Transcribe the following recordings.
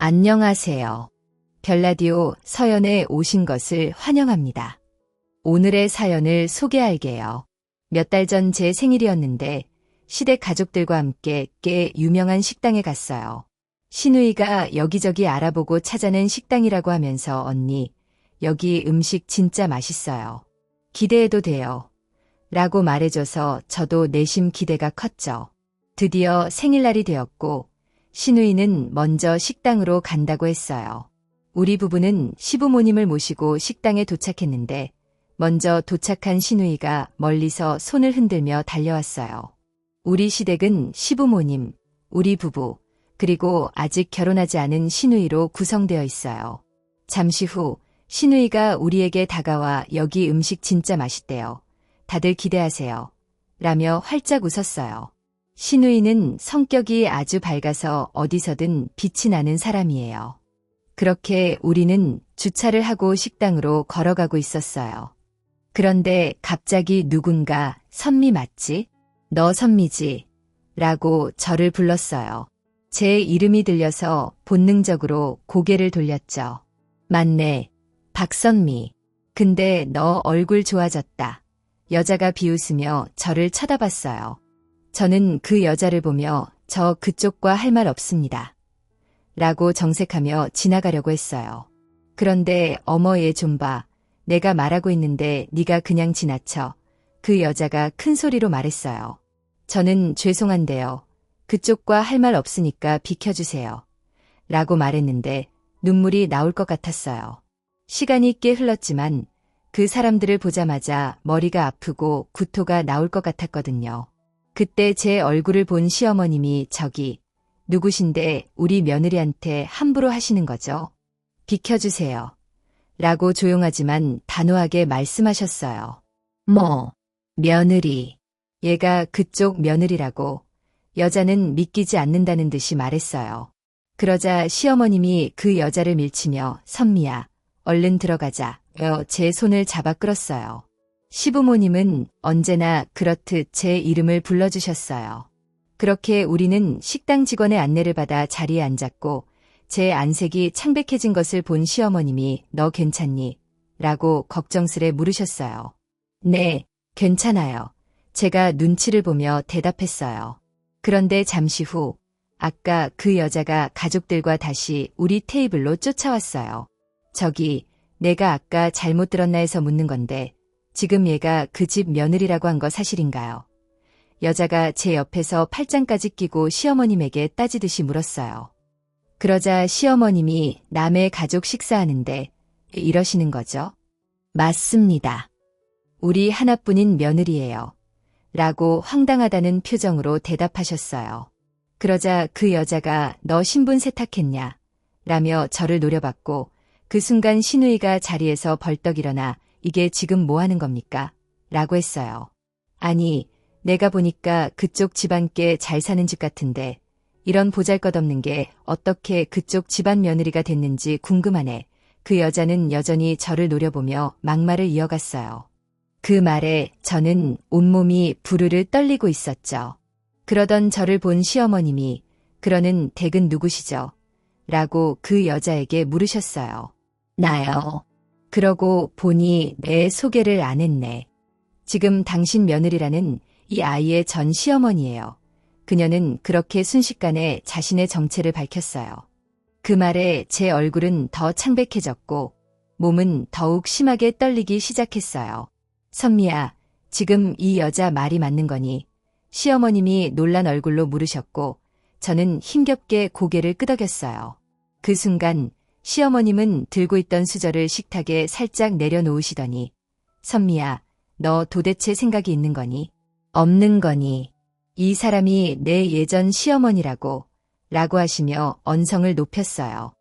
안녕하세요. 별라디오 서연에 오신 것을 환영합니다. 오늘의 사연을 소개할게요. 몇 달 전 제 생일이었는데 시댁 가족들과 함께 꽤 유명한 식당에 갔어요. 시누이가 여기저기 알아보고 찾아낸 식당이라고 하면서 언니, 여기 음식 진짜 맛있어요. 기대해도 돼요. 라고 말해줘서 저도 내심 기대가 컸죠. 드디어 생일날이 되었고 시누이는 먼저 식당으로 간다고 했어요. 우리 부부는 시부모님을 모시고 식당에 도착했는데 먼저 도착한 시누이가 멀리서 손을 흔들며 달려왔어요. 우리 시댁은 시부모님, 우리 부부, 그리고 아직 결혼하지 않은 시누이로 구성되어 있어요. 잠시 후 시누이가 우리에게 다가와 여기 음식 진짜 맛있대요. 다들 기대하세요. 라며 활짝 웃었어요. 시누이는 성격이 아주 밝아서 어디서든 빛이 나는 사람이에요. 그렇게 우리는 주차를 하고 식당으로 걸어가고 있었어요. 그런데 갑자기 누군가 선미 맞지? 너 선미지? 라고 저를 불렀어요. 제 이름이 들려서 본능적으로 고개를 돌렸죠. 맞네, 박선미. 근데 너 얼굴 좋아졌다. 여자가 비웃으며 저를 쳐다봤어요. 저는 그 여자를 보며 저 그쪽과 할 말 없습니다. 라고 정색하며 지나가려고 했어요. 그런데 어머 얘 좀 봐. 내가 말하고 있는데 네가 그냥 지나쳐. 그 여자가 큰 소리로 말했어요. 저는 죄송한데요. 그쪽과 할 말 없으니까 비켜주세요. 라고 말했는데 눈물이 나올 것 같았어요. 시간이 꽤 흘렀지만 그 사람들을 보자마자 머리가 아프고 구토가 나올 것 같았거든요. 그때 제 얼굴을 본 시어머님이 저기 누구신데 우리 며느리한테 함부로 하시는 거죠? 비켜주세요. 라고 조용하지만 단호하게 말씀하셨어요. 뭐, 며느리. 얘가 그쪽 며느리라고. 여자는 믿기지 않는다는 듯이 말했어요. 그러자 시어머님이 그 여자를 밀치며 선미야, 얼른 들어가자. 제 손을 잡아 끌었어요. 시부모님은 언제나 그렇듯 제 이름을 불러주셨어요. 그렇게 우리는 식당 직원의 안내를 받아 자리에 앉았고 제 안색이 창백해진 것을 본 시어머님이 너 괜찮니? 라고 걱정스레 물으셨어요. 네, 괜찮아요. 제가 눈치를 보며 대답했어요. 그런데 잠시 후 아까 그 여자가 가족들과 다시 우리 테이블로 쫓아왔어요. 저기 내가 아까 잘못 들었나 해서 묻는 건데 지금 얘가 그 집 며느리라고 한 거 사실인가요? 여자가 제 옆에서 팔짱까지 끼고 시어머님에게 따지듯이 물었어요. 그러자 시어머님이 남의 가족 식사하는데 이러시는 거죠? 맞습니다. 우리 하나뿐인 며느리예요. 라고 황당하다는 표정으로 대답하셨어요. 그러자 그 여자가 너 신분 세탁했냐? 라며 저를 노려봤고 그 순간 시누이가 자리에서 벌떡 일어나 이게 지금 뭐 하는 겁니까? 라고 했어요. 아니, 내가 보니까 그쪽 집안께 잘 사는 집 같은데 이런 보잘것없는 게 어떻게 그쪽 집안 며느리가 됐는지 궁금하네. 그 여자는 여전히 저를 노려보며 막말을 이어갔어요. 그 말에 저는 온몸이 부르르 떨리고 있었죠. 그러던 저를 본 시어머님이 그러는 댁은 누구시죠? 라고 그 여자에게 물으셨어요. 나요. 그러고 보니 내 소개를 안 했네. 지금 당신 며느리라는 이 아이의 전 시어머니예요. 그녀는 그렇게 순식간에 자신의 정체를 밝혔어요. 그 말에 제 얼굴은 더 창백해졌고 몸은 더욱 심하게 떨리기 시작했어요. 선미야, 지금 이 여자 말이 맞는 거니? 시어머님이 놀란 얼굴로 물으셨고 저는 힘겹게 고개를 끄덕였어요. 그 순간 시어머님은 들고 있던 수저를 식탁에 살짝 내려놓으시더니 선미야, 너 도대체 생각이 있는 거니? 없는 거니? 이 사람이 내 예전 시어머니라고 라고 하시며 언성을 높였어요.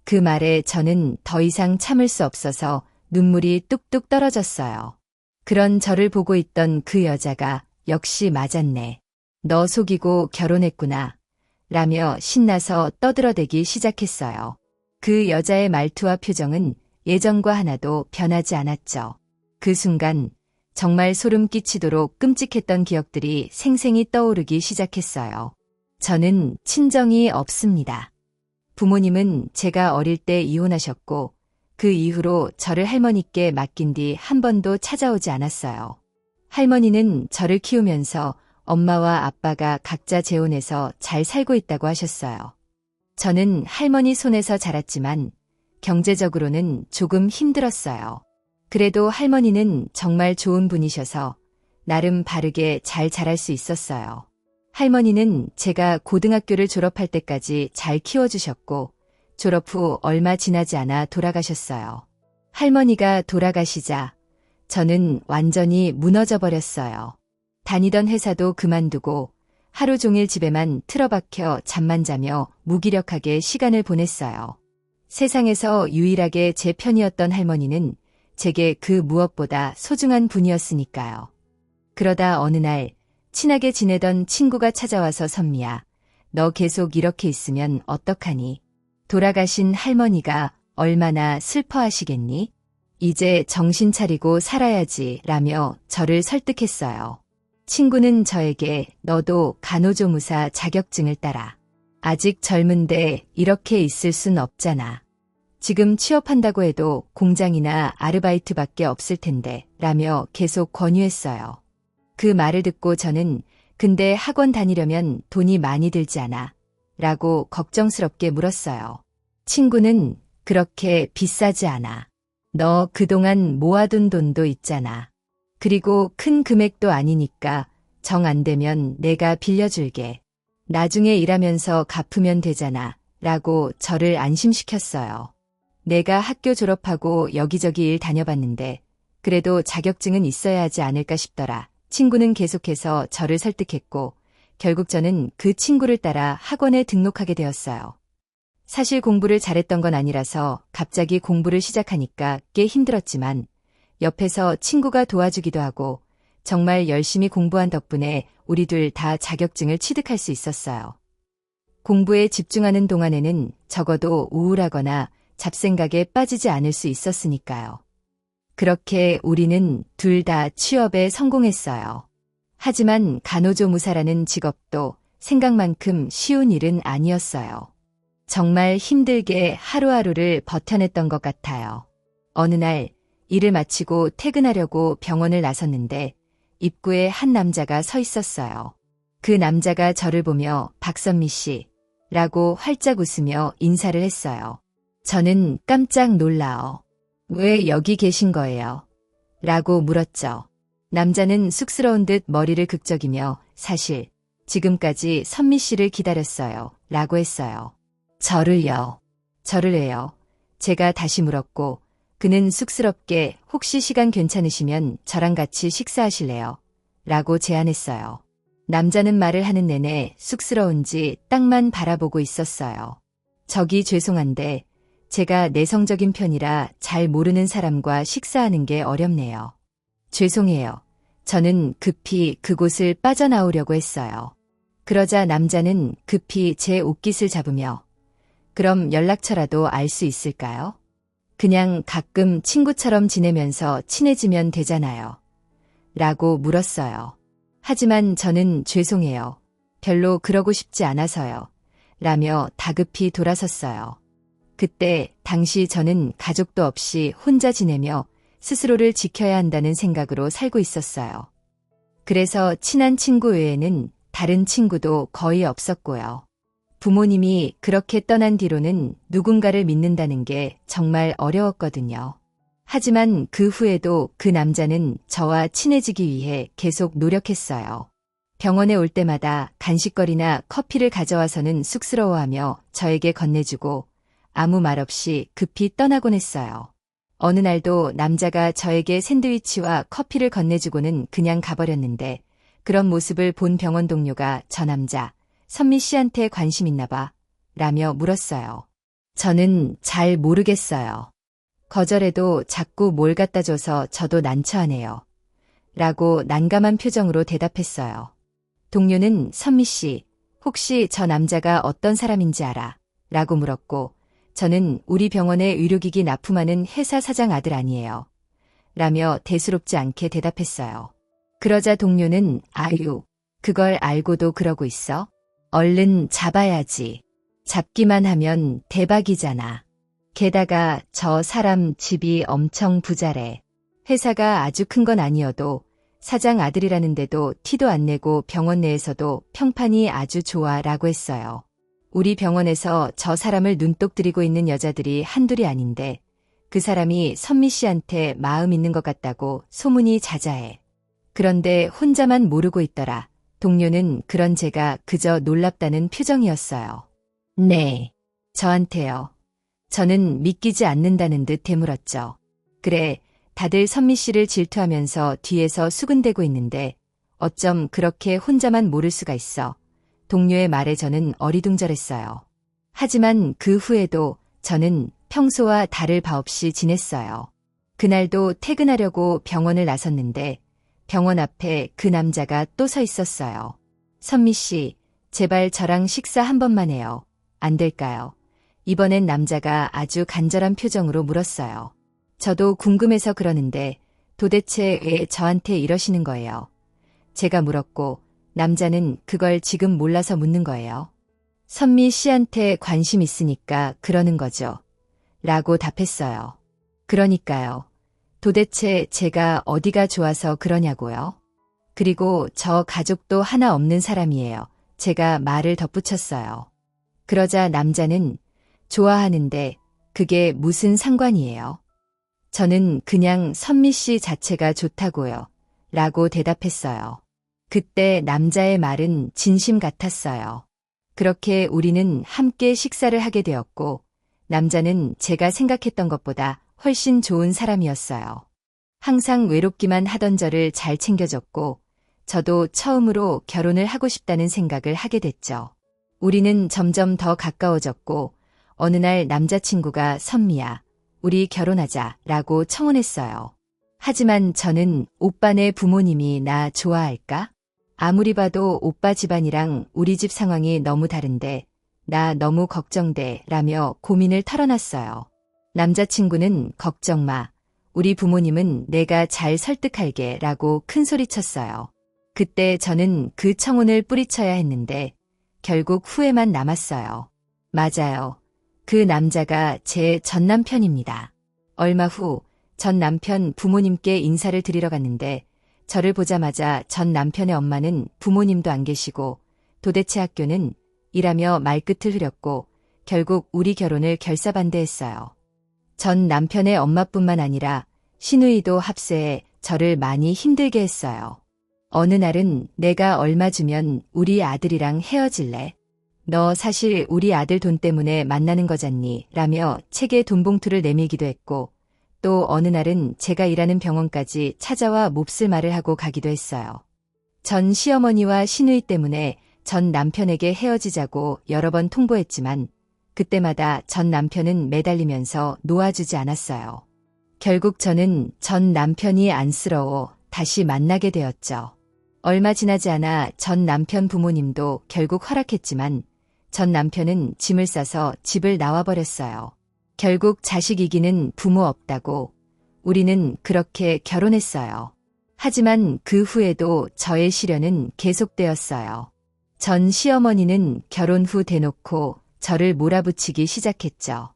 그 말에 저는 더 이상 참을 수 없어서 눈물이 뚝뚝 떨어졌어요. 그런 저를 보고 있던 그 여자가 역시 맞았네. 너 속이고 결혼했구나. 라며 신나서 떠들어대기 시작했어요. 그 여자의 말투와 표정은 예전과 하나도 변하지 않았죠. 그 순간 정말 소름 끼치도록 끔찍했던 기억들이 생생히 떠오르기 시작했어요. 저는 친정이 없습니다. 부모님은 제가 어릴 때 이혼하셨고 그 이후로 저를 할머니께 맡긴 뒤 한 번도 찾아오지 않았어요. 할머니는 저를 키우면서 엄마와 아빠가 각자 재혼해서 잘 살고 있다고 하셨어요. 저는 할머니 손에서 자랐지만 경제적으로는 조금 힘들었어요. 그래도 할머니는 정말 좋은 분이셔서 나름 바르게 잘 자랄 수 있었어요. 할머니는 제가 고등학교를 졸업할 때까지 잘 키워주셨고 졸업 후 얼마 지나지 않아 돌아가셨어요. 할머니가 돌아가시자 저는 완전히 무너져 버렸어요. 다니던 회사도 그만두고 하루 종일 집에만 틀어박혀 잠만 자며 무기력하게 시간을 보냈어요. 세상에서 유일하게 제 편이었던 할머니는 제게 그 무엇보다 소중한 분이었으니까요. 그러다 어느 날 친하게 지내던 친구가 찾아와서 선미야, 너 계속 이렇게 있으면 어떡하니? 돌아가신 할머니가 얼마나 슬퍼하시겠니? 이제 정신 차리고 살아야지 라며 저를 설득했어요. 친구는 저에게 너도 간호조무사 자격증을 따라. 아직 젊은데 이렇게 있을 순 없잖아. 지금 취업한다고 해도 공장이나 아르바이트밖에 없을 텐데 라며 계속 권유했어요. 그 말을 듣고 저는 근데 학원 다니려면 돈이 많이 들지 않아? 라고 걱정스럽게 물었어요. 친구는 그렇게 비싸지 않아. 너 그동안 모아둔 돈도 있잖아. 그리고 큰 금액도 아니니까 정 안 되면 내가 빌려줄게. 나중에 일하면서 갚으면 되잖아. 라고 저를 안심시켰어요. 내가 학교 졸업하고 여기저기 일 다녀봤는데 그래도 자격증은 있어야 하지 않을까 싶더라. 친구는 계속해서 저를 설득했고 결국 저는 그 친구를 따라 학원에 등록하게 되었어요. 사실 공부를 잘했던 건 아니라서 갑자기 공부를 시작하니까 꽤 힘들었지만 옆에서 친구가 도와주기도 하고 정말 열심히 공부한 덕분에 우리 둘 다 자격증을 취득할 수 있었어요. 공부에 집중하는 동안에는 적어도 우울하거나 잡생각에 빠지지 않을 수 있었으니까요. 그렇게 우리는 둘 다 취업에 성공했어요. 하지만 간호조무사라는 직업도 생각만큼 쉬운 일은 아니었어요. 정말 힘들게 하루하루를 버텨냈던 것 같아요. 어느 날 일을 마치고 퇴근하려고 병원을 나섰는데 입구에 한 남자가 서 있었어요. 그 남자가 저를 보며 박선미 씨 라고 활짝 웃으며 인사를 했어요. 저는 깜짝 놀라어 왜 여기 계신 거예요? 라고 물었죠. 남자는 쑥스러운 듯 머리를 극적이며 사실 지금까지 선미 씨를 기다렸어요. 라고 했어요. 저를요? 저를 왜요? 제가 다시 물었고 그는 쑥스럽게 혹시 시간 괜찮으시면 저랑 같이 식사하실래요? 라고 제안했어요. 남자는 말을 하는 내내 쑥스러운지 땅만 바라보고 있었어요. 저기 죄송한데 제가 내성적인 편이라 잘 모르는 사람과 식사하는 게 어렵네요. 죄송해요. 저는 급히 그곳을 빠져나오려고 했어요. 그러자 남자는 급히 제 옷깃을 잡으며 그럼 연락처라도 알 수 있을까요? 그냥 가끔 친구처럼 지내면서 친해지면 되잖아요. 라고 물었어요. 하지만 저는 죄송해요. 별로 그러고 싶지 않아서요. 라며 다급히 돌아섰어요. 그때 당시 저는 가족도 없이 혼자 지내며 스스로를 지켜야 한다는 생각으로 살고 있었어요. 그래서 친한 친구 외에는 다른 친구도 거의 없었고요. 부모님이 그렇게 떠난 뒤로는 누군가를 믿는다는 게 정말 어려웠거든요. 하지만 그 후에도 그 남자는 저와 친해지기 위해 계속 노력했어요. 병원에 올 때마다 간식거리나 커피를 가져와서는 쑥스러워하며 저에게 건네주고 아무 말 없이 급히 떠나곤 했어요. 어느 날도 남자가 저에게 샌드위치와 커피를 건네주고는 그냥 가버렸는데 그런 모습을 본 병원 동료가 저 남자 선미 씨한테 관심 있나 봐 라며 물었어요. 저는 잘 모르겠어요. 거절해도 자꾸 뭘 갖다 줘서 저도 난처하네요. 라고 난감한 표정으로 대답했어요. 동료는 선미 씨, 혹시 저 남자가 어떤 사람인지 알아? 라고 물었고 저는 우리 병원에 의료기기 납품하는 회사 사장 아들 아니에요. 라며 대수롭지 않게 대답했어요. 그러자 동료는 아유, 그걸 알고도 그러고 있어? 얼른 잡아야지. 잡기만 하면 대박이잖아. 게다가 저 사람 집이 엄청 부자래. 회사가 아주 큰 건 아니어도 사장 아들이라는데도 티도 안 내고 병원 내에서도 평판이 아주 좋아 라고 했어요. 우리 병원에서 저 사람을 눈독 들이고 있는 여자들이 한둘이 아닌데 그 사람이 선미 씨한테 마음 있는 것 같다고 소문이 자자해. 그런데 혼자만 모르고 있더라. 동료는 그런 제가 그저 놀랍다는 표정이었어요. 네. 저한테요. 저는 믿기지 않는다는 듯 되물었죠. 그래, 다들 선미 씨를 질투하면서 뒤에서 수군대고 있는데 어쩜 그렇게 혼자만 모를 수가 있어. 동료의 말에 저는 어리둥절했어요. 하지만 그 후에도 저는 평소와 다를 바 없이 지냈어요. 그날도 퇴근하려고 병원을 나섰는데 병원 앞에 그 남자가 또 서 있었어요. 선미 씨, 제발 저랑 식사 한 번만 해요. 안 될까요? 이번엔 남자가 아주 간절한 표정으로 물었어요. 저도 궁금해서 그러는데 도대체 왜 저한테 이러시는 거예요? 제가 물었고 남자는 그걸 지금 몰라서 묻는 거예요. 선미 씨한테 관심 있으니까 그러는 거죠. 라고 답했어요. 그러니까요. 도대체 제가 어디가 좋아서 그러냐고요? 그리고 저 가족도 하나 없는 사람이에요. 제가 말을 덧붙였어요. 그러자 남자는 좋아하는데 그게 무슨 상관이에요? 저는 그냥 선미 씨 자체가 좋다고요. 라고 대답했어요. 그때 남자의 말은 진심 같았어요. 그렇게 우리는 함께 식사를 하게 되었고 남자는 제가 생각했던 것보다 훨씬 좋은 사람이었어요. 항상 외롭기만 하던 저를 잘 챙겨줬고 저도 처음으로 결혼을 하고 싶다는 생각을 하게 됐죠. 우리는 점점 더 가까워졌고 어느 날 남자친구가 선미야, 우리 결혼하자 라고 청혼했어요. 하지만 저는 오빠네 부모님이 나 좋아할까? 아무리 봐도 오빠 집안이랑 우리 집 상황이 너무 다른데 나 너무 걱정돼 라며 고민을 털어놨어요. 남자친구는 걱정 마. 우리 부모님은 내가 잘 설득할게 라고 큰소리쳤어요. 그때 저는 그 청혼을 뿌리쳐야 했는데 결국 후회만 남았어요. 맞아요. 그 남자가 제 전남편입니다. 얼마 후 전 남편 부모님께 인사를 드리러 갔는데 저를 보자마자 전 남편의 엄마는 부모님도 안 계시고 도대체 학교는 이라며 말끝을 흐렸고 결국 우리 결혼을 결사반대했어요. 전 남편의 엄마뿐만 아니라 시누이도 합세해 저를 많이 힘들게 했어요. 어느 날은 내가 얼마 주면 우리 아들이랑 헤어질래? 너 사실 우리 아들 돈 때문에 만나는 거잖니? 라며 책에 돈봉투를 내밀기도 했고 또 어느 날은 제가 일하는 병원까지 찾아와 몹쓸 말을 하고 가기도 했어요. 전 시어머니와 시누이 때문에 전 남편에게 헤어지자고 여러 번 통보했지만 그때마다 전 남편은 매달리면서 놓아주지 않았어요. 결국 저는 전 남편이 안쓰러워 다시 만나게 되었죠. 얼마 지나지 않아 전 남편 부모님도 결국 허락했지만 전 남편은 짐을 싸서 집을 나와버렸어요. 결국 자식 이기는 부모 없다고 우리는 그렇게 결혼했어요. 하지만 그 후에도 저의 시련은 계속되었어요. 전 시어머니는 결혼 후 대놓고 저를 몰아붙이기 시작했죠.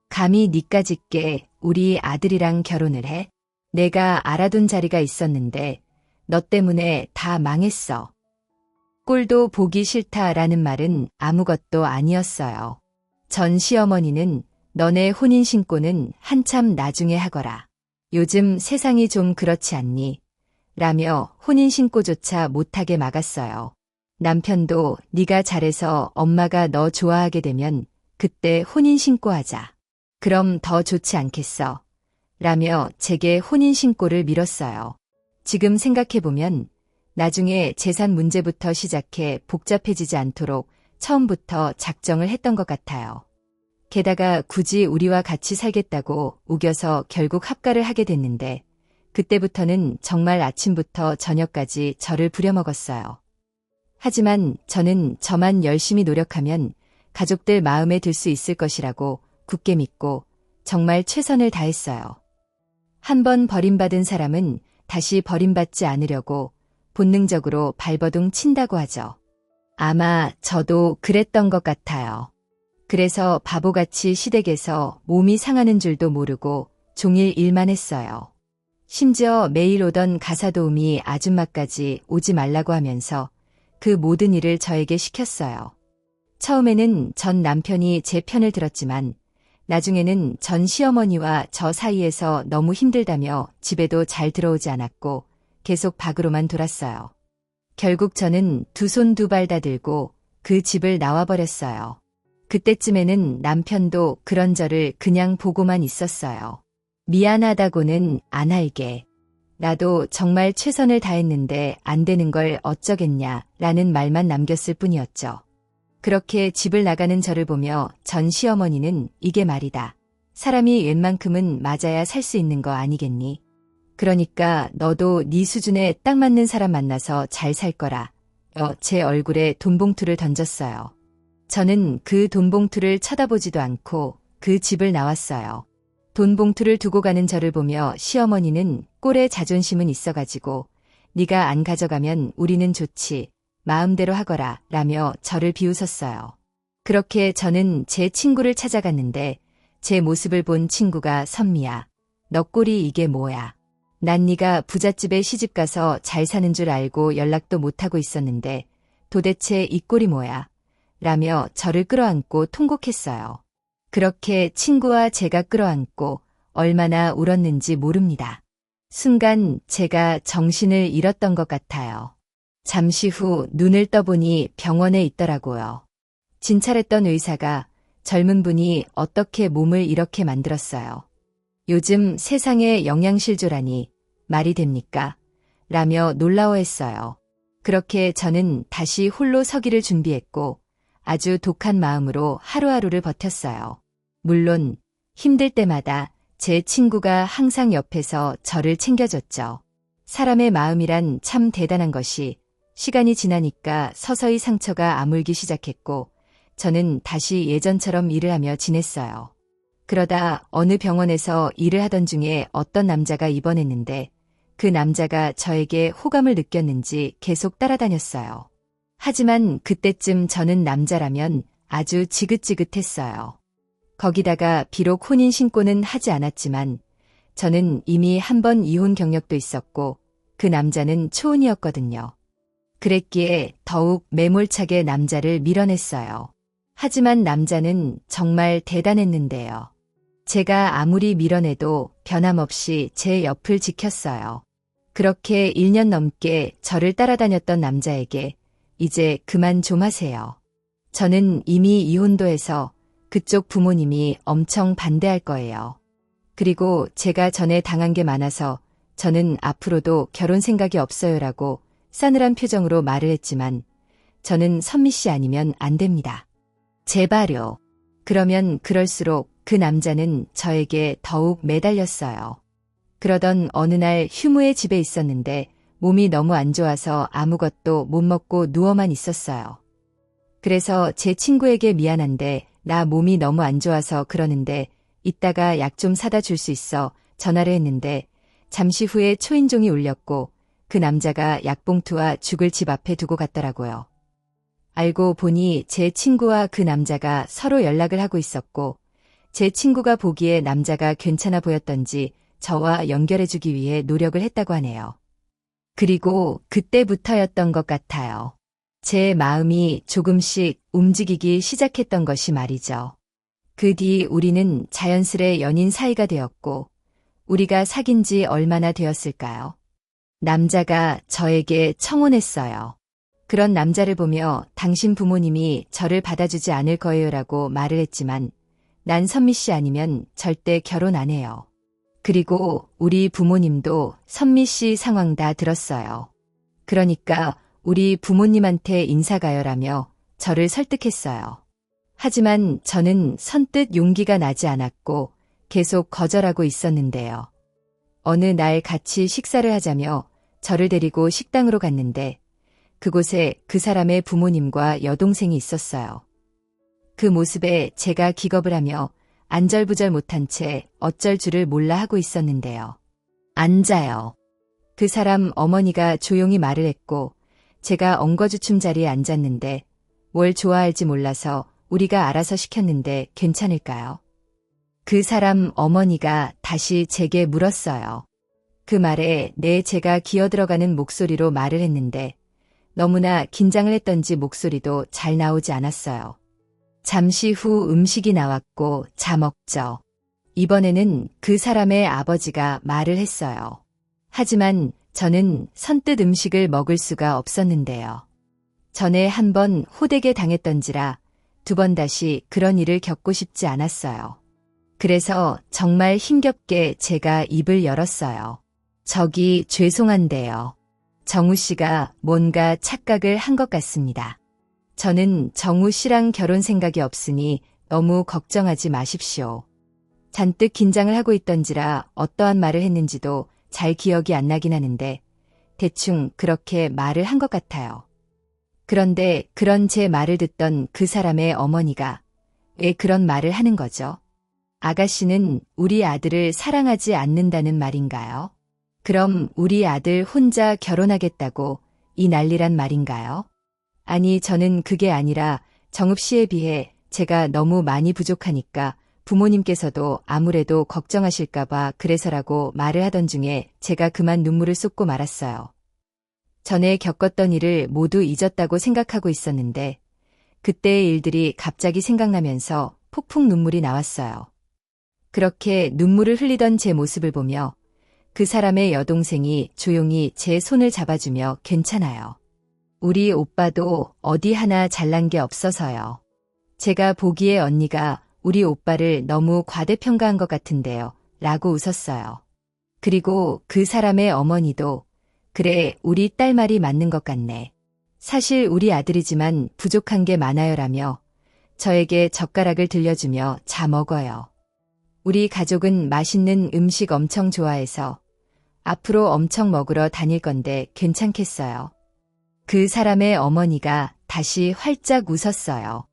감히 니까짓 게 우리 아들이랑 결혼을 해? 내가 알아둔 자리가 있었는데 너 때문에 다 망했어. 꼴도 보기 싫다라는 말은 아무것도 아니었어요. 전 시어머니는 너네 혼인신고는 한참 나중에 하거라. 요즘 세상이 좀 그렇지 않니? 라며 혼인신고조차 못하게 막았어요. 남편도 네가 잘해서 엄마가 너 좋아하게 되면 그때 혼인신고하자. 그럼 더 좋지 않겠어? 라며 제게 혼인신고를 밀었어요. 지금 생각해보면 나중에 재산 문제부터 시작해 복잡해지지 않도록 처음부터 작정을 했던 것 같아요. 게다가 굳이 우리와 같이 살겠다고 우겨서 결국 합가를 하게 됐는데 그때부터는 정말 아침부터 저녁까지 저를 부려먹었어요. 하지만 저는 저만 열심히 노력하면 가족들 마음에 들 수 있을 것이라고 굳게 믿고 정말 최선을 다했어요. 한번 버림받은 사람은 다시 버림받지 않으려고 본능적으로 발버둥 친다고 하죠. 아마 저도 그랬던 것 같아요. 그래서 바보같이 시댁에서 몸이 상하는 줄도 모르고 종일 일만 했어요. 심지어 매일 오던 가사 도우미 아줌마까지 오지 말라고 하면서 그 모든 일을 저에게 시켰어요. 처음에는 전 남편이 제 편을 들었지만 나중에는 전 시어머니와 저 사이에서 너무 힘들다며 집에도 잘 들어오지 않았고 계속 밖으로만 돌았어요. 결국 저는 두 손 두 발 다 들고 그 집을 나와버렸어요. 그때쯤에는 남편도 그런 저를 그냥 보고만 있었어요. 미안하다고는 안 할게. 나도 정말 최선을 다했는데 안 되는 걸 어쩌겠냐 라는 말만 남겼을 뿐이었죠. 그렇게 집을 나가는 저를 보며 전 시어머니는 이게 말이다. 사람이 웬만큼은 맞아야 살 수 있는 거 아니겠니? 그러니까 너도 네 수준에 딱 맞는 사람 만나서 잘 살 거라. 제 얼굴에 돈봉투를 던졌어요. 저는 그 돈봉투를 쳐다보지도 않고 그 집을 나왔어요. 돈봉투를 두고 가는 저를 보며 시어머니는 꼴에 자존심은 있어가지고 네가 안 가져가면 우리는 좋지. 마음대로 하거라 라며 저를 비웃었어요. 그렇게 저는 제 친구를 찾아갔는데 제 모습을 본 친구가 선미야. 너 꼴이 이게 뭐야. 난 네가 부잣집에 시집가서 잘 사는 줄 알고 연락도 못하고 있었는데 도대체 이 꼴이 뭐야. 라며 저를 끌어안고 통곡했어요. 그렇게 친구와 제가 끌어안고 얼마나 울었는지 모릅니다. 순간 제가 정신을 잃었던 것 같아요. 잠시 후 눈을 떠보니 병원에 있더라고요. 진찰했던 의사가 젊은 분이 어떻게 몸을 이렇게 만들었어요. 요즘 세상에 영양실조라니 말이 됩니까? 라며 놀라워했어요. 그렇게 저는 다시 홀로 서기를 준비했고 아주 독한 마음으로 하루하루를 버텼어요. 물론 힘들 때마다 제 친구가 항상 옆에서 저를 챙겨줬죠. 사람의 마음이란 참 대단한 것이 시간이 지나니까 서서히 상처가 아물기 시작했고 저는 다시 예전처럼 일을 하며 지냈어요. 그러다 어느 병원에서 일을 하던 중에 어떤 남자가 입원했는데 그 남자가 저에게 호감을 느꼈는지 계속 따라다녔어요. 하지만 그때쯤 저는 남자라면 아주 지긋지긋했어요. 거기다가 비록 혼인 신고는 하지 않았지만 저는 이미 한 번 이혼 경력도 있었고 그 남자는 초혼이었거든요. 그랬기에 더욱 매몰차게 남자를 밀어냈어요. 하지만 남자는 정말 대단했는데요. 제가 아무리 밀어내도 변함없이 제 옆을 지켰어요. 그렇게 1년 넘게 저를 따라다녔던 남자에게 이제 그만 좀 하세요. 저는 이미 이혼도 해서 그쪽 부모님이 엄청 반대할 거예요. 그리고 제가 전에 당한 게 많아서 저는 앞으로도 결혼 생각이 없어요라고 싸늘한 표정으로 말을 했지만 저는 선미 씨 아니면 안 됩니다. 제발요. 그러면 그럴수록 그 남자는 저에게 더욱 매달렸어요. 그러던 어느 날 휴무의 집에 있었는데 몸이 너무 안 좋아서 아무것도 못 먹고 누워만 있었어요. 그래서 제 친구에게 미안한데 나 몸이 너무 안 좋아서 그러는데 이따가 약 좀 사다 줄 수 있어 전화를 했는데 잠시 후에 초인종이 울렸고 그 남자가 약봉투와 죽을 집 앞에 두고 갔더라고요. 알고 보니 제 친구와 그 남자가 서로 연락을 하고 있었고 제 친구가 보기에 남자가 괜찮아 보였던지 저와 연결해주기 위해 노력을 했다고 하네요. 그리고 그때부터였던 것 같아요. 제 마음이 조금씩 움직이기 시작했던 것이 말이죠. 그 뒤 우리는 자연스레 연인 사이가 되었고 우리가 사귄 지 얼마나 되었을까요? 남자가 저에게 청혼했어요. 그런 남자를 보며 당신 부모님이 저를 받아주지 않을 거예요라고 말을 했지만 난 선미 씨 아니면 절대 결혼 안 해요. 그리고 우리 부모님도 선미 씨 상황 다 들었어요. 그러니까 우리 부모님한테 인사가요라며 저를 설득했어요. 하지만 저는 선뜻 용기가 나지 않았고 계속 거절하고 있었는데요. 어느 날 같이 식사를 하자며 저를 데리고 식당으로 갔는데 그곳에 그 사람의 부모님과 여동생이 있었어요. 그 모습에 제가 기겁을 하며 안절부절 못한 채 어쩔 줄을 몰라 하고 있었는데요. 앉아요. 그 사람 어머니가 조용히 말을 했고 제가 엉거주춤 자리에 앉았는데 뭘 좋아할지 몰라서 우리가 알아서 시켰는데 괜찮을까요? 그 사람 어머니가 다시 제게 물었어요. 그 말에 제가 기어들어가는 목소리로 말을 했는데 너무나 긴장을 했던지 목소리도 잘 나오지 않았어요. 잠시 후 음식이 나왔고 자 먹죠. 이번에는 그 사람의 아버지가 말을 했어요. 하지만 저는 선뜻 음식을 먹을 수가 없었는데요. 전에 한 번 호되게 당했던지라 두 번 다시 그런 일을 겪고 싶지 않았어요. 그래서 정말 힘겹게 제가 입을 열었어요. 저기 죄송한데요. 정우 씨가 뭔가 착각을 한 것 같습니다. 저는 정우 씨랑 결혼 생각이 없으니 너무 걱정하지 마십시오. 잔뜩 긴장을 하고 있던지라 어떠한 말을 했는지도 잘 기억이 안 나긴 하는데 대충 그렇게 말을 한 것 같아요. 그런데 그런 제 말을 듣던 그 사람의 어머니가 왜 그런 말을 하는 거죠? 아가씨는 우리 아들을 사랑하지 않는다는 말인가요? 그럼 우리 아들 혼자 결혼하겠다고 이 난리란 말인가요? 아니, 저는 그게 아니라 정읍 씨에 비해 제가 너무 많이 부족하니까 부모님께서도 아무래도 걱정하실까봐 그래서라고 말을 하던 중에 제가 그만 눈물을 쏟고 말았어요. 전에 겪었던 일을 모두 잊었다고 생각하고 있었는데 그때의 일들이 갑자기 생각나면서 폭풍 눈물이 나왔어요. 그렇게 눈물을 흘리던 제 모습을 보며 그 사람의 여동생이 조용히 제 손을 잡아주며 괜찮아요. 우리 오빠도 어디 하나 잘난 게 없어서요. 제가 보기에 언니가 우리 오빠를 너무 과대평가한 것 같은데요. 라고 웃었어요. 그리고 그 사람의 어머니도 그래, 우리 딸 말이 맞는 것 같네. 사실 우리 아들이지만 부족한 게 많아요라며 저에게 젓가락을 들려주며 자 먹어요. 우리 가족은 맛있는 음식 엄청 좋아해서 앞으로 엄청 먹으러 다닐 건데 괜찮겠어요. 그 사람의 어머니가 다시 활짝 웃었어요.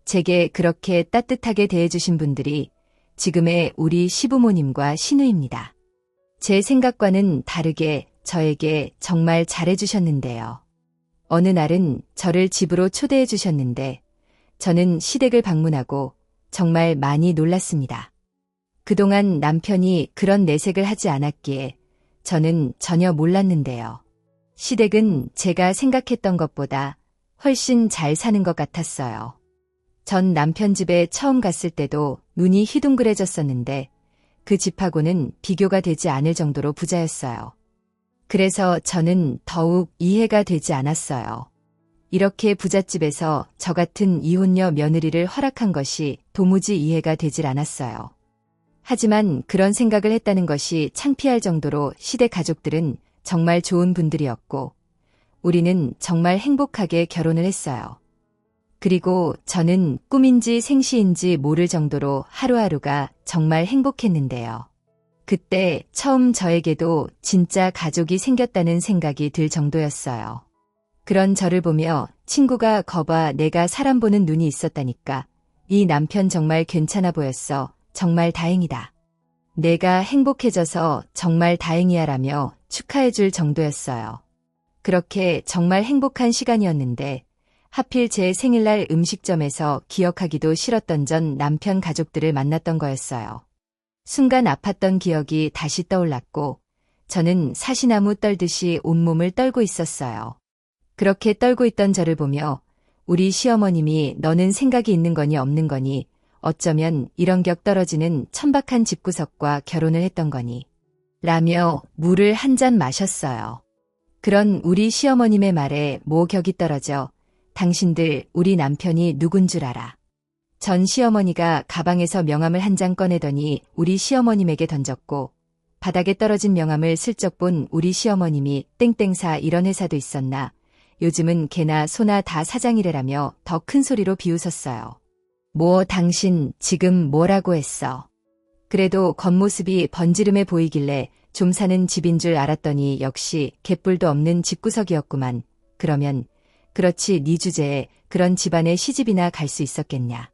제게 그렇게 따뜻하게 대해주신 분들이 지금의 우리 시부모님과 시누입니다. 제 생각과는 다르게 저에게 정말 잘해주셨는데요. 어느 날은 저를 집으로 초대해 주셨는데 저는 시댁을 방문하고 정말 많이 놀랐습니다. 그동안 남편이 그런 내색을 하지 않았기에 저는 전혀 몰랐는데요. 시댁은 제가 생각했던 것보다 훨씬 잘 사는 것 같았어요. 전 남편 집에 처음 갔을 때도 눈이 휘둥그레졌었는데 그 집하고는 비교가 되지 않을 정도로 부자였어요. 그래서 저는 더욱 이해가 되지 않았어요. 이렇게 부잣집에서 저 같은 이혼녀 며느리를 허락한 것이 도무지 이해가 되질 않았어요. 하지만 그런 생각을 했다는 것이 창피할 정도로 시댁 가족들은 정말 좋은 분들이었고 우리는 정말 행복하게 결혼을 했어요. 그리고 저는 꿈인지 생시인지 모를 정도로 하루하루가 정말 행복했는데요. 그때 처음 저에게도 진짜 가족이 생겼다는 생각이 들 정도였어요. 그런 저를 보며 친구가 거봐 내가 사람 보는 눈이 있었다니까. 이 남편 정말 괜찮아 보였어. 정말 다행이다. 내가 행복해져서 정말 다행이야라며 축하해 줄 정도였어요. 그렇게 정말 행복한 시간이었는데 하필 제 생일날 음식점에서 기억하기도 싫었던 전 남편 가족들을 만났던 거였어요. 순간 아팠던 기억이 다시 떠올랐고 저는 사시나무 떨듯이 온몸을 떨고 있었어요. 그렇게 떨고 있던 저를 보며 우리 시어머님이 너는 생각이 있는 거니 없는 거니 어쩌면 이런 격 떨어지는 천박한 집구석과 결혼을 했던 거니 라며 물을 한 잔 마셨어요. 그런 우리 시어머님의 말에 격이 떨어져 당신들 우리 남편이 누군 줄 알아. 전 시어머니가 가방에서 명함을 한 장 꺼내더니 우리 시어머님에게 던졌고 바닥에 떨어진 명함을 슬쩍 본 우리 시어머님이 땡땡사 이런 회사도 있었나 요즘은 개나 소나 다 사장이래라며 더 큰 소리로 비웃었어요. 뭐 당신 지금 뭐라고 했어? 그래도 겉모습이 번지름해 보이길래 좀 사는 집인 줄 알았더니 역시 갯불도 없는 집구석이었구만. 그러면 그렇지 네 주제에 그런 집안에 시집이나 갈 수 있었겠냐.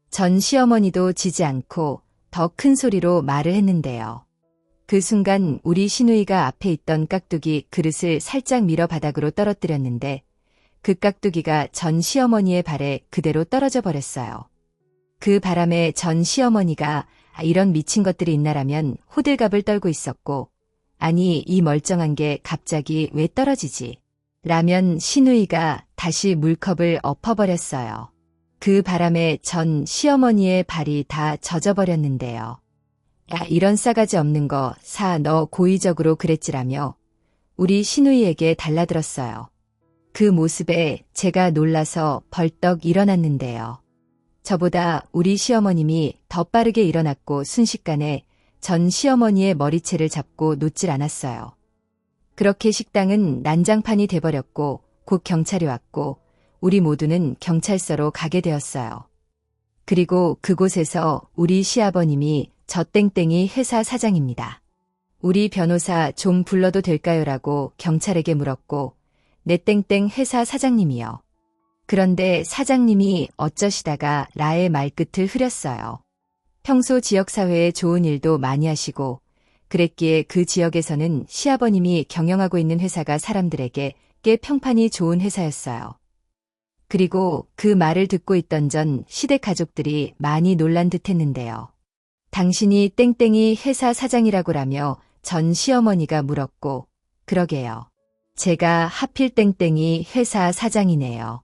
전 시어머니도 지지 않고 더 큰 소리로 말을 했는데요. 그 순간 우리 시누이가 앞에 있던 깍두기 그릇을 살짝 밀어 바닥으로 떨어뜨렸는데 그 깍두기가 전 시어머니의 발에 그대로 떨어져 버렸어요. 그 바람에 전 시어머니가 이런 미친 것들이 있나라면 호들갑을 떨고 있었고, 아니 이 멀쩡한 게 갑자기 왜 떨어지지? 라면 시누이가 다시 물컵을 엎어버렸어요. 그 바람에 전 시어머니의 발이 다 젖어버렸는데요. 야, 이런 싸가지 없는 거 너 고의적으로 그랬지라며 우리 시누이에게 달라들었어요. 그 모습에 제가 놀라서 벌떡 일어났는데요. 저보다 우리 시어머님이 더 빠르게 일어났고 순식간에 전 시어머니의 머리채를 잡고 놓질 않았어요. 그렇게 식당은 난장판이 돼버렸고 곧 경찰이 왔고 우리 모두는 경찰서로 가게 되었어요. 그리고 그곳에서 우리 시아버님이 저 땡땡이 회사 사장입니다. 우리 변호사 좀 불러도 될까요? 라고 경찰에게 물었고 내 땡땡 회사 사장님이요. 그런데 사장님이 어쩌시다가 라의 말끝을 흐렸어요. 평소 지역사회에 좋은 일도 많이 하시고 그랬기에 그 지역에서는 시아버님이 경영하고 있는 회사가 사람들에게 꽤 평판이 좋은 회사였어요. 그리고 그 말을 듣고 있던 전 시댁 가족들이 많이 놀란 듯 했는데요. 당신이 땡땡이 회사 사장이라고라며 전 시어머니가 물었고, 그러게요. 제가 하필 땡땡이 회사 사장이네요.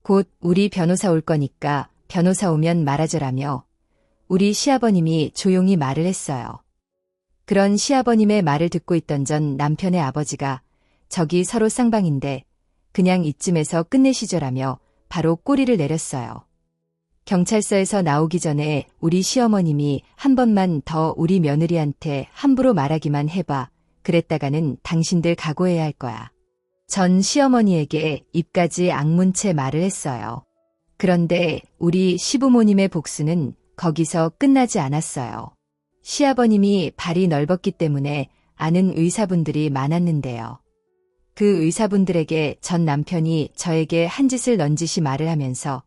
곧 우리 변호사 올 거니까 변호사 오면 말하죠라며 우리 시아버님이 조용히 말을 했어요. 그런 시아버님의 말을 듣고 있던 전 남편의 아버지가 저기 서로 쌍방인데 그냥 이쯤에서 끝내시죠라며 바로 꼬리를 내렸어요. 경찰서에서 나오기 전에 우리 시어머님이 한 번만 더 우리 며느리한테 함부로 말하기만 해봐. 그랬다가는 당신들 각오해야 할 거야. 전 시어머니에게 입까지 악문채 말을 했어요. 그런데 우리 시부모님의 복수는 거기서 끝나지 않았어요. 시아버님이 발이 넓었기 때문에 아는 의사분들이 많았는데요. 그 의사분들에게 전 남편이 저에게 한 짓을 넌지시 말을 하면서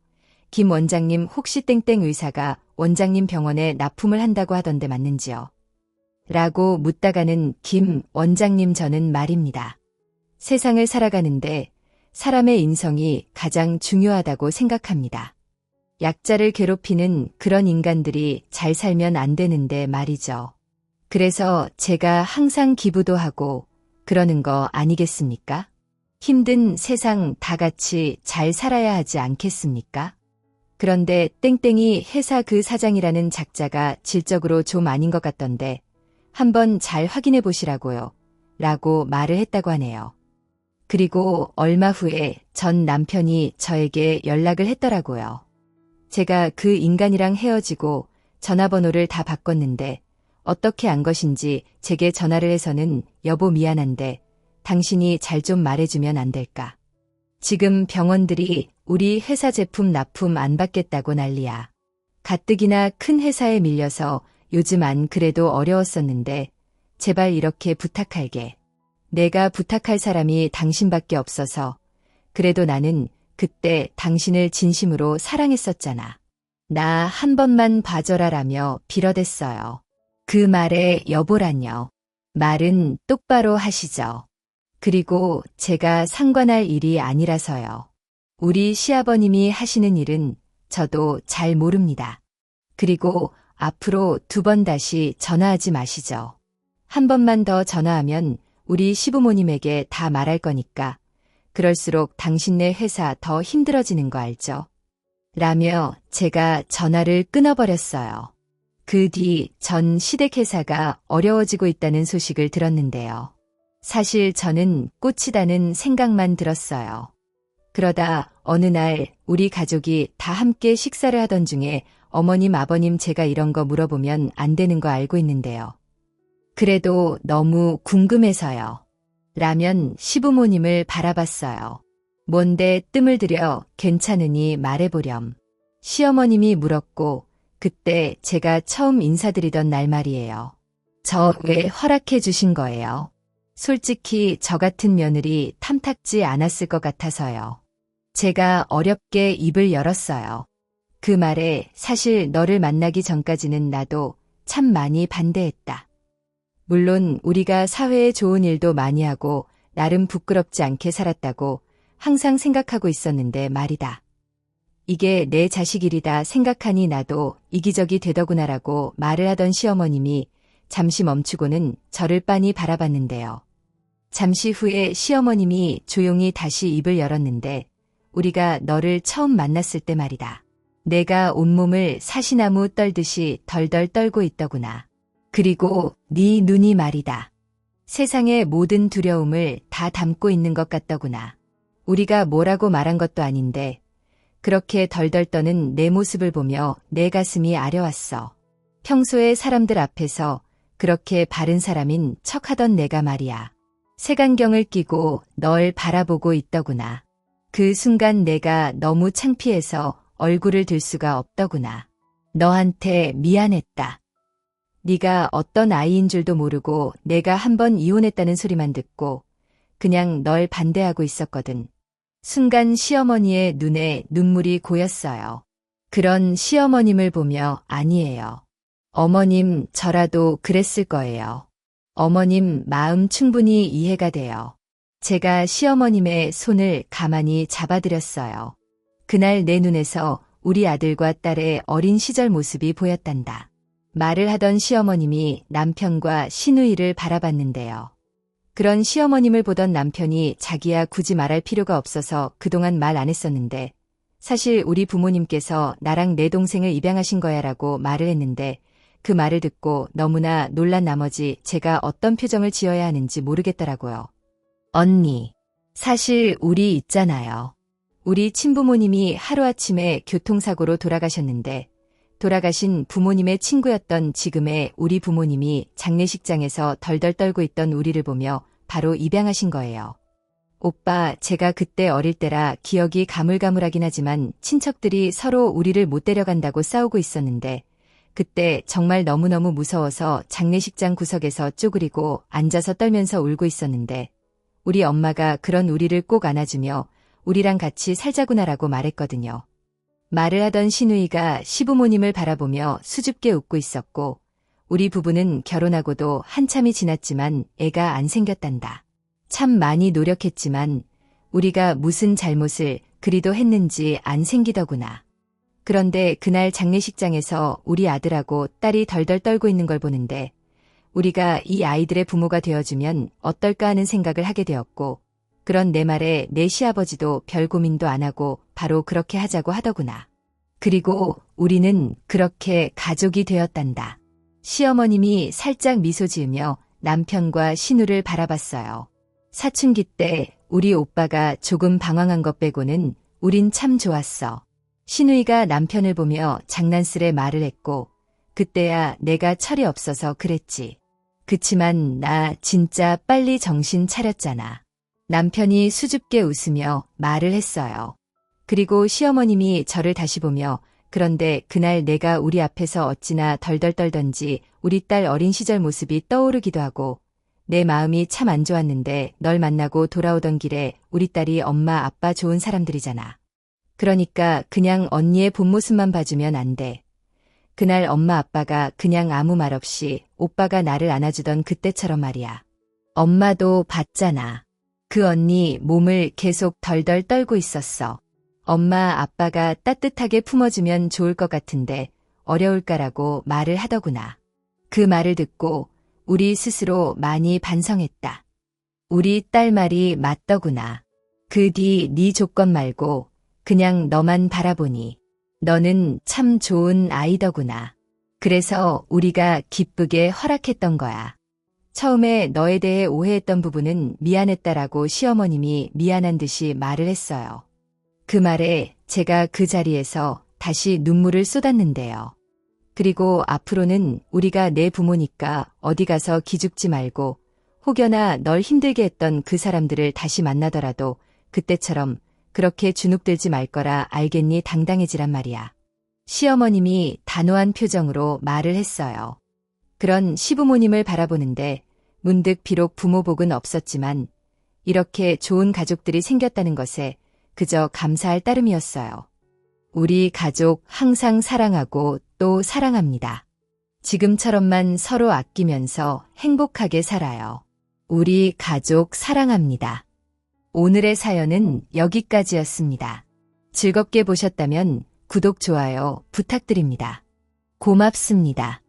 김 원장님 혹시 땡땡 의사가 원장님 병원에 납품을 한다고 하던데 맞는지요? 라고 묻다가는 김 원장님 저는 말입니다. 세상을 살아가는데 사람의 인성이 가장 중요하다고 생각합니다. 약자를 괴롭히는 그런 인간들이 잘 살면 안 되는데 말이죠. 그래서 제가 항상 기부도 하고 그러는 거 아니겠습니까? 힘든 세상 다 같이 잘 살아야 하지 않겠습니까? 그런데 땡땡이 회사 그 사장이라는 작자가 질적으로 좀 아닌 것 같던데 한번 잘 확인해 보시라고요. 라고 말을 했다고 하네요. 그리고 얼마 후에 전 남편이 저에게 연락을 했더라고요. 제가 그 인간이랑 헤어지고 전화번호를 다 바꿨는데 어떻게 안 것인지 제게 전화를 해서는 여보 미안한데 당신이 잘 좀 말해주면 안 될까? 지금 병원들이 우리 회사 제품 납품 안 받겠다고 난리야. 가뜩이나 큰 회사에 밀려서 요즘 안 그래도 어려웠었는데 제발 이렇게 부탁할게. 내가 부탁할 사람이 당신밖에 없어서 그래도 나는 그때 당신을 진심으로 사랑했었잖아. 나 한 번만 봐줘라라며 빌어댔어요. 그 말에 여보란요. 말은 똑바로 하시죠. 그리고 제가 상관할 일이 아니라서요. 우리 시아버님이 하시는 일은 저도 잘 모릅니다. 그리고 앞으로 2번 다시 전화하지 마시죠. 한 번만 더 전화하면 우리 시부모님에게 다 말할 거니까 그럴수록 당신네 회사 더 힘들어지는 거 알죠? 라며 제가 전화를 끊어버렸어요. 그 뒤 전 시댁회사가 어려워지고 있다는 소식을 들었는데요. 사실 저는 꽂히다는 생각만 들었어요. 그러다 어느 날 우리 가족이 다 함께 식사를 하던 중에 어머님, 아버님 제가 이런 거 물어보면 안 되는 거 알고 있는데요. 그래도 너무 궁금해서요. 라면 시부모님을 바라봤어요. 뭔데 뜸을 들여 괜찮으니 말해보렴. 시어머님이 물었고 그때 제가 처음 인사드리던 날 말이에요. 저 왜 허락해 주신 거예요? 솔직히 저 같은 며느리 탐탁지 않았을 것 같아서요. 제가 어렵게 입을 열었어요. 그 말에 사실 너를 만나기 전까지는 나도 참 많이 반대했다. 물론 우리가 사회에 좋은 일도 많이 하고 나름 부끄럽지 않게 살았다고 항상 생각하고 있었는데 말이다. 이게 내 자식이리다 생각하니 나도 이기적이 되더구나라고 말을 하던 시어머님이 잠시 멈추고는 저를 빤히 바라봤는데요. 잠시 후에 시어머님이 조용히 다시 입을 열었는데 우리가 너를 처음 만났을 때 말이다. 내가 온몸을 사시나무 떨듯이 덜덜 떨고 있더구나. 그리고 네 눈이 말이다. 세상의 모든 두려움을 다 담고 있는 것 같더구나. 우리가 뭐라고 말한 것도 아닌데 그렇게 덜덜 떠는 내 모습을 보며 내 가슴이 아려왔어. 평소에 사람들 앞에서 그렇게 바른 사람인 척하던 내가 말이야. 색안경을 끼고 널 바라보고 있더구나. 그 순간 내가 너무 창피해서 얼굴을 들 수가 없더구나. 너한테 미안했다. 네가 어떤 아이인 줄도 모르고 내가 한번 이혼했다는 소리만 듣고 그냥 널 반대하고 있었거든. 순간 시어머니의 눈에 눈물이 고였어요. 그런 시어머님을 보며 아니에요. 어머님 저라도 그랬을 거예요. 어머님 마음 충분히 이해가 돼요. 제가 시어머님의 손을 가만히 잡아드렸어요. 그날 내 눈에서 우리 아들과 딸의 어린 시절 모습이 보였단다. 말을 하던 시어머님이 남편과 시누이를 바라봤는데요. 그런 시어머님을 보던 남편이 자기야 굳이 말할 필요가 없어서 그동안 말 안 했었는데 사실 우리 부모님께서 나랑 내 동생을 입양하신 거야라고 말을 했는데 그 말을 듣고 너무나 놀란 나머지 제가 어떤 표정을 지어야 하는지 모르겠더라고요. 언니, 사실 우리 있잖아요. 우리 친부모님이 하루아침에 교통사고로 돌아가셨는데 돌아가신 부모님의 친구였던 지금의 우리 부모님이 장례식장에서 덜덜 떨고 있던 우리를 보며 바로 입양하신 거예요. 오빠, 제가 그때 어릴 때라 기억이 가물가물하긴 하지만 친척들이 서로 우리를 못 데려간다고 싸우고 있었는데 그때 정말 너무너무 무서워서 장례식장 구석에서 쪼그리고 앉아서 떨면서 울고 있었는데 우리 엄마가 그런 우리를 꼭 안아주며 우리랑 같이 살자구나라고 말했거든요. 말을 하던 시누이가 시부모님을 바라보며 수줍게 웃고 있었고 우리 부부는 결혼하고도 한참이 지났지만 애가 안 생겼단다. 참 많이 노력했지만 우리가 무슨 잘못을 그리도 했는지 안 생기더구나. 그런데 그날 장례식장에서 우리 아들하고 딸이 덜덜 떨고 있는 걸 보는데 우리가 이 아이들의 부모가 되어주면 어떨까 하는 생각을 하게 되었고 그런 내 말에 내 시아버지도 별 고민도 안 하고 바로 그렇게 하자고 하더구나. 그리고 우리는 그렇게 가족이 되었단다. 시어머님이 살짝 미소 지으며 남편과 시누를 바라봤어요. 사춘기 때 우리 오빠가 조금 방황한 것 빼고는 우린 참 좋았어. 시누이가 남편을 보며 장난스레 말을 했고 그때야 내가 철이 없어서 그랬지. 그치만 나 진짜 빨리 정신 차렸잖아. 남편이 수줍게 웃으며 말을 했어요. 그리고 시어머님이 저를 다시 보며 그런데 그날 내가 우리 앞에서 어찌나 덜덜 떨던지 우리 딸 어린 시절 모습이 떠오르기도 하고 내 마음이 참 안 좋았는데 널 만나고 돌아오던 길에 우리 딸이 엄마 아빠 좋은 사람들이잖아. 그러니까 그냥 언니의 본 모습만 봐주면 안 돼. 그날 엄마 아빠가 그냥 아무 말 없이 오빠가 나를 안아주던 그때처럼 말이야. 엄마도 봤잖아. 그 언니 몸을 계속 덜덜 떨고 있었어. 엄마 아빠가 따뜻하게 품어주면 좋을 것 같은데 어려울까라고 말을 하더구나. 그 말을 듣고 우리 스스로 많이 반성했다. 우리 딸 말이 맞더구나. 그 뒤 네 조건 말고 그냥 너만 바라보니 너는 참 좋은 아이더구나. 그래서 우리가 기쁘게 허락했던 거야. 처음에 너에 대해 오해했던 부분은 미안했다라고 시어머님이 미안한 듯이 말을 했어요. 그 말에 제가 그 자리에서 다시 눈물을 쏟았는데요. 그리고 앞으로는 우리가 내 부모니까 어디 가서 기죽지 말고 혹여나 널 힘들게 했던 그 사람들을 다시 만나더라도 그때처럼 그렇게 주눅들지 말 거라 알겠니? 당당해지란 말이야. 시어머님이 단호한 표정으로 말을 했어요. 그런 시부모님을 바라보는데 문득 비록 부모복은 없었지만 이렇게 좋은 가족들이 생겼다는 것에 그저 감사할 따름이었어요. 우리 가족 항상 사랑하고 또 사랑합니다. 지금처럼만 서로 아끼면서 행복하게 살아요. 우리 가족 사랑합니다. 오늘의 사연은 여기까지였습니다. 즐겁게 보셨다면 구독, 좋아요 부탁드립니다. 고맙습니다.